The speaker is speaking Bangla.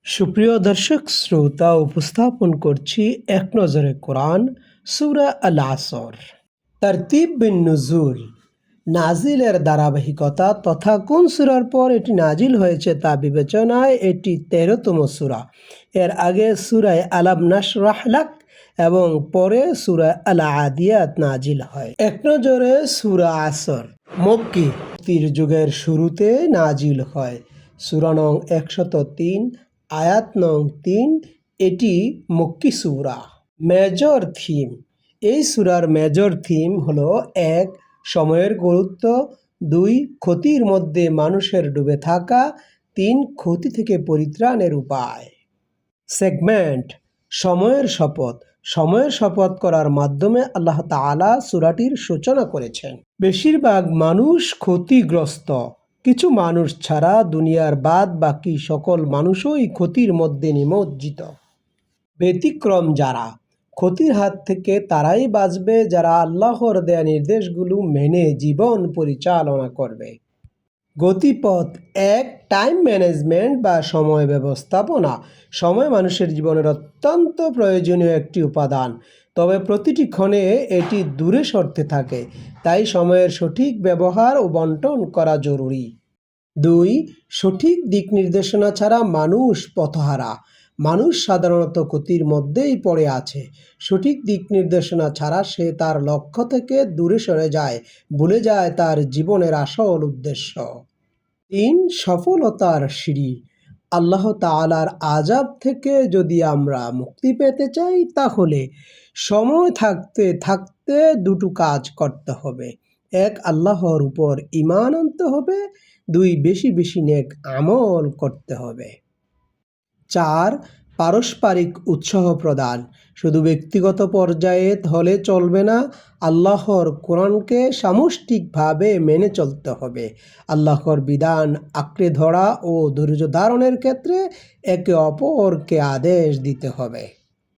সুপ্রিয় দর্শক শ্রোতা উপস্থাপন করছি এক নজরে কোরআন সূরা আল আসর। তারতিব বিন নুজুল, নাজিলের ধারাবাহিকতা তথা কোন সূরার পর এটি নাজিল হয়েছে তা বিবেচনায় এটি 13তম সূরা। এর আগে সূরা আলাম নাশরাহ লাক এবং পরে সূরা আল আদিয়াত নাজিল হয়। এক নজরে সূরা আসর মক্কি, যুগের শুরুতে নাজিল হয়। সূরা নং 103, আয়াত নং 3। এটি মক্কি সূরা। মেজর থিম, এই সূরার মেজর থিম হলো 1. সময়ের গুরুত্ব, 2. ক্ষতির মধ্যে মানুষের ডুবে থাকা, 3. ক্ষতি থেকে পরিত্রাণের উপায়। সেগমেন্ট, সময়ের শপথ। সময়ের শপথ করার মাধ্যমে আল্লাহ তাআলা সূরাটির সূচনা করেছেন। বেশিরভাগ মানুষ ক্ষতিগ্রস্ত, কিছু মানুষ ছাড়া দুনিয়ার বাদ বাকি সকল মানুষই ক্ষতির মধ্যে নিমজ্জিত। ব্যতিক্রম যারা, ক্ষতির হাত থেকে তারাই বাঁচবে যারা আল্লাহর দেয়া নির্দেশগুলো মেনে জীবন পরিচালনা করবে। গতিপথ 1. টাইম ম্যানেজমেন্ট বা সময় ব্যবস্থাপনা। সময় মানুষের জীবনের অত্যন্ত প্রয়োজনীয় একটি উপাদান, তবে প্রতিটি ক্ষণে এটি দূরে সরতে থাকে, তাই সময়ের সঠিক ব্যবহার ও বন্টন করা জরুরি। 2. সঠিক দিক নির্দেশনা ছাড়া মানুষ পথহারা। মানুষ সাধারণত ক্ষতির মধ্যেই পড়ে আছে। সঠিক দিক নির্দেশনা ছাড়া সে তার লক্ষ্য থেকে দূরে সরে যায়, ভুলে যায় তার জীবনের আসল উদ্দেশ্য। 3. সফলতার সিঁড়ি। আল্লাহ তাআলার আযাব থেকে যদি আমরা মুক্তি পেতে চাই তাহলে সময় থাকতে থাকতে দুটো কাজ করতে হবে। 1. আল্লাহর উপর ঈমান আনতে হবে। 2. বেশি বেশি নেক আমল করতে হবে। 4. পারস্পরিক উৎসাহ প্রদান। শুধু ব্যক্তিগত পর্যায়ে হলে চলবে না, আল্লাহর কোরআনকে সামষ্টিকভাবে মেনে চলতে হবে। আল্লাহর বিধান আঁকড়ে ধরা ও ধৈর্য ধারণের ক্ষেত্রে একে অপরকে আদেশ দিতে হবে।